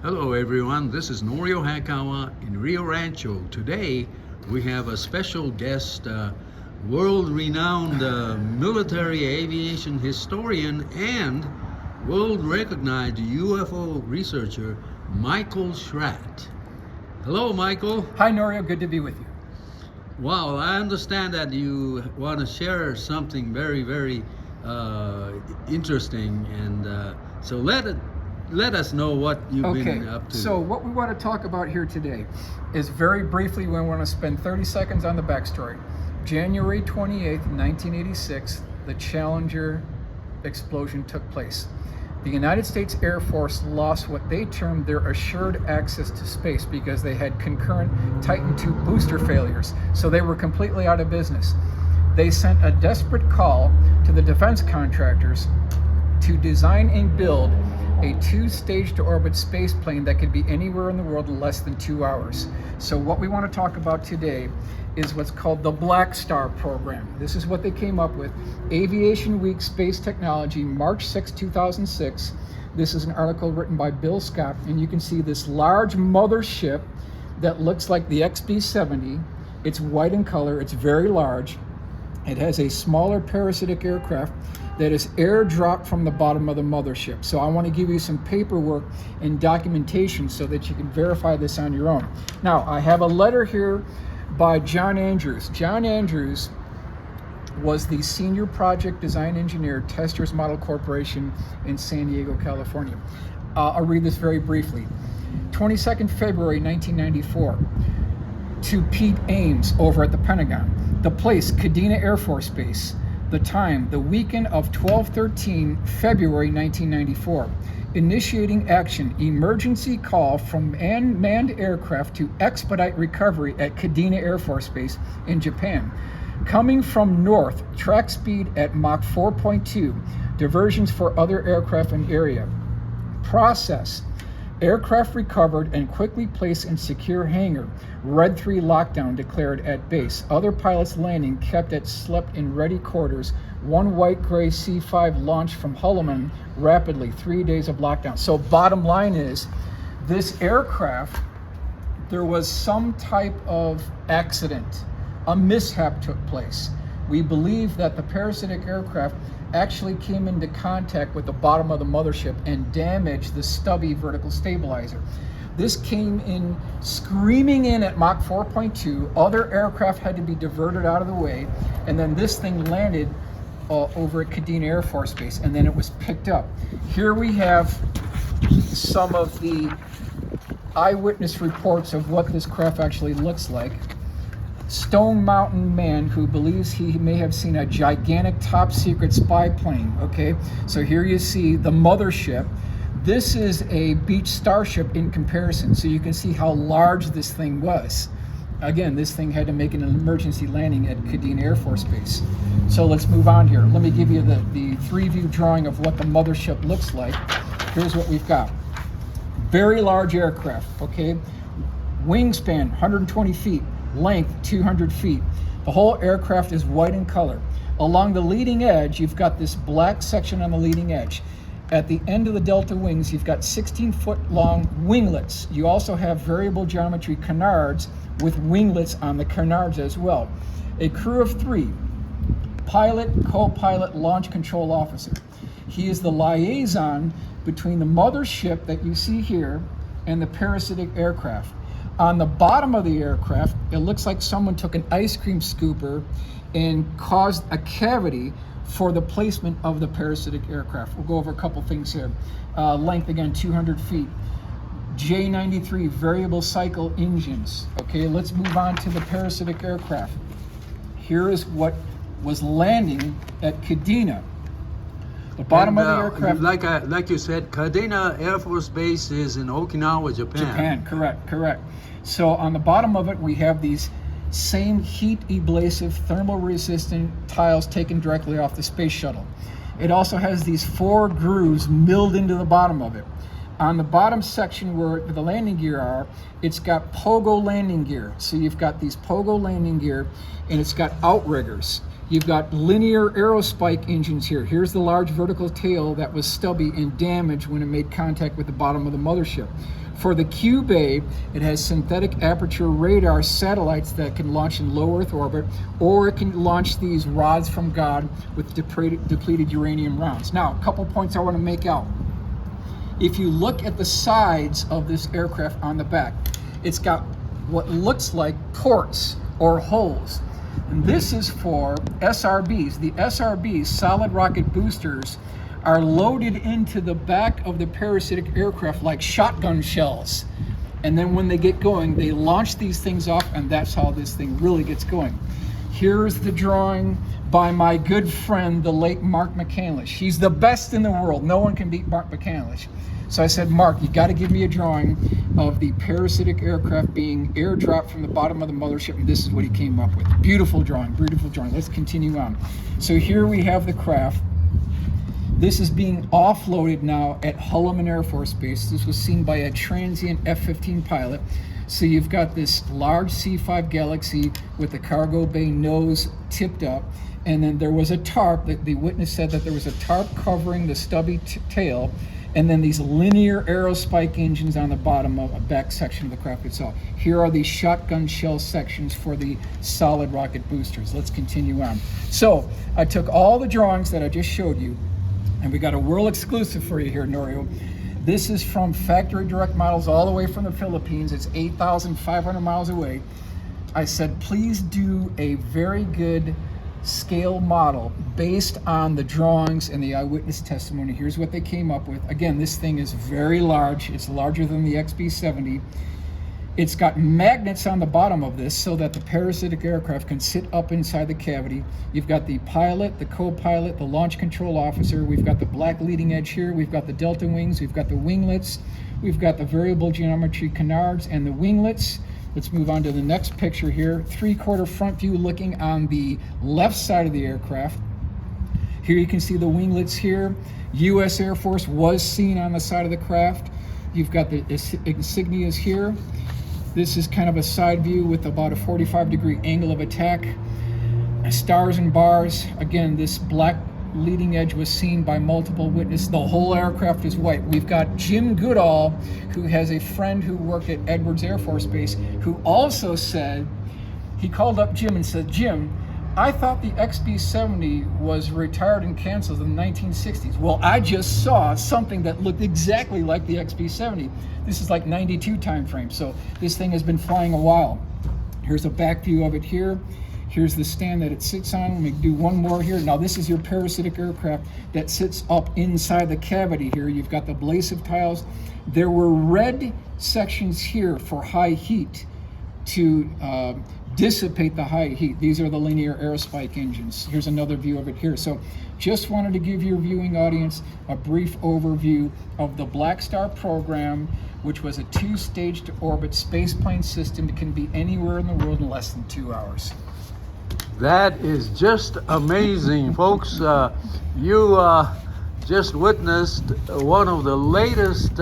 Hello everyone, this is Norio Hakawa in Rio Rancho. Today we have a special guest, world-renowned military aviation historian and world-recognized UFO researcher, Michael Schratt. Hello Michael. Hi Norio, good to be with you. Wow, I understand that you want to share something very, very interesting, and so let us know what you've been up to. So what we want to talk about here today is very briefly, we want to spend 30 seconds on the backstory. January 28th, 1986, the Challenger explosion took place. The United States Air Force lost what they termed their assured access to space because they had concurrent Titan II booster failures, so they were completely out of business. They sent a desperate call to the defense contractors to design and build a two-stage to orbit space plane that could be anywhere in the world in less than 2 hours. So what we want to talk about today is what's called the Black Star program. This is what they came up with. Aviation Week Space Technology, March 6, 2006. This is an article written by Bill Scott, and you can see this large mothership that looks like the XB-70. It's white in color, it's very large. It has a smaller parasitic aircraft that is airdropped from the bottom of the mothership. So I want to give you some paperwork and documentation so that you can verify this on your own. Now, I have a letter here by John Andrews. John Andrews was the senior project design engineer, Testers Model Corporation in San Diego, California. I'll read this very briefly. 22nd February 1994, to Pete Ames over at the Pentagon. The place, Kadena Air Force Base. The time, the weekend of 12/13, February 1994. Initiating action, emergency call from unmanned aircraft to expedite recovery at Kadena Air Force Base in Japan. Coming from north, track speed at Mach 4.2, diversions for other aircraft in area. Process, aircraft recovered and quickly placed in secure hangar. Red 3 lockdown declared at base. Other pilots landing kept at slept in ready quarters. One white-gray C-5 launched from Hulleman rapidly. 3 days of lockdown. So bottom line is, this aircraft, there was some type of accident. A mishap took place. We believe that the parasitic aircraft actually came into contact with the bottom of the mothership and damaged the stubby vertical stabilizer. This came in screaming in at Mach 4.2. Other aircraft had to be diverted out of the way, and then this thing landed over at Kadena Air Force Base, and then it was picked up. Here we have some of the eyewitness reports of what this craft actually looks like. Stone Mountain man who believes he may have seen a gigantic top secret spy plane. Okay, so here you see the mothership. This is a beach starship in comparison, so you can see how large this thing was. Again, this thing had to make an emergency landing at Kadena Air Force Base. So let's move on here. Let me give you the 3-view drawing of what the mothership looks like. Here's what we've got. Very large aircraft, okay? Wingspan, 120 feet. Length, 200 feet. The whole aircraft is white in color. Along the leading edge, you've got this black section on the leading edge. At the end of the delta wings, you've got 16-foot long winglets. You also have variable geometry canards with winglets on the canards as well. A crew of 3, pilot, co-pilot, launch control officer. He is the liaison between the mothership that you see here and the parasitic aircraft. On the bottom of the aircraft, it looks like someone took an ice cream scooper and caused a cavity for the placement of the parasitic aircraft. We'll go over a couple things here. Length, again, 200 feet. J93 variable cycle engines. Okay, let's move on to the parasitic aircraft. Here is what was landing at Kadena. The bottom of the aircraft. Like you said, Kadena Air Force Base is in Okinawa, Japan. Correct. So on the bottom of it, we have these same heat ablasive, thermal resistant tiles taken directly off the space shuttle. It also has these 4 grooves milled into the bottom of it. On the bottom section where the landing gear are, it's got pogo landing gear. So you've got these pogo landing gear, and it's got outriggers. You've got linear aerospike engines here. Here's the large vertical tail that was stubby and damaged when it made contact with the bottom of the mothership. For the Q-Bay, it has synthetic aperture radar satellites that can launch in low Earth orbit, or it can launch these rods from God with depleted uranium rounds. Now, a couple points I want to make out. If you look at the sides of this aircraft on the back, it's got what looks like ports or holes. And this is for SRBs. The SRBs, solid rocket boosters, are loaded into the back of the parasitic aircraft like shotgun shells. And then when they get going, they launch these things off, and that's how this thing really gets going. Here's the drawing by my good friend, the late Mark McCandlish. He's the best in the world. No one can beat Mark McCandlish. So I said, Mark, you got to give me a drawing of the parasitic aircraft being airdropped from the bottom of the mothership, and this is what he came up with. Beautiful drawing, beautiful drawing. Let's continue on. So here we have the craft. This is being offloaded now at Holloman Air Force Base. This was seen by a transient F-15 pilot. So you've got this large C-5 Galaxy with the cargo bay nose tipped up, and then there was a tarp. The witness said that there was a tarp covering the stubby tail, and then these linear aerospike engines on the bottom of a back section of the craft itself. Here are the shotgun shell sections for the solid rocket boosters. Let's continue on. So I took all the drawings that I just showed you, and we got a world exclusive for you here, Norio. This is from factory direct models all the way from the Philippines. It's 8,500 miles away. I said, please do a very good scale model based on the drawings and the eyewitness testimony. Here's what they came up with. Again, this thing is very large. It's larger than the XB-70. It's got magnets on the bottom of this so that the parasitic aircraft can sit up inside the cavity. You've got the pilot, the co-pilot, the launch control officer. We've got the black leading edge here. We've got the delta wings. We've got the winglets. We've got the variable geometry canards and the winglets. Let's move on to the next picture here. 3/4 front view looking on the left side of the aircraft. Here you can see the winglets here. U.S. Air Force was seen on the side of the craft. You've got the insignias here. This is kind of a side view with about a 45-degree angle of attack. Stars and bars. Again, this black leading edge was seen by multiple witnesses. The whole aircraft is white. We've got Jim Goodall, who has a friend who worked at Edwards Air Force Base, who also said, he called up Jim and said, Jim, I thought the XB-70 was retired and canceled in the 1960s. Well, I just saw something that looked exactly like the XB-70. This is like 92 time frame, so this thing has been flying a while. Here's a back view of it here. Here's the stand that it sits on. Let me do one more here. Now this is your parasitic aircraft that sits up inside the cavity here. You've got the ablasive tiles. There were red sections here for high heat to dissipate the high heat. These are the linear aerospike engines. Here's another view of it here. So just wanted to give your viewing audience a brief overview of the Black Star program, which was a 2-stage to orbit spaceplane system that can be anywhere in the world in less than 2 hours. That is just amazing, folks. You just witnessed one of the latest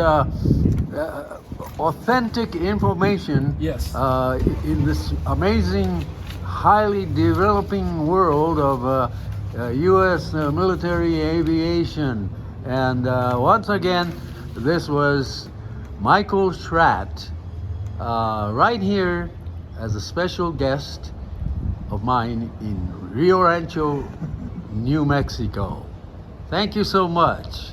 authentic information. Yes. In this amazing, highly developing world of U.S. military aviation. And once again, this was Michael Schratt, right here as a special guest of mine in Rio Rancho, New Mexico. Thank you so much.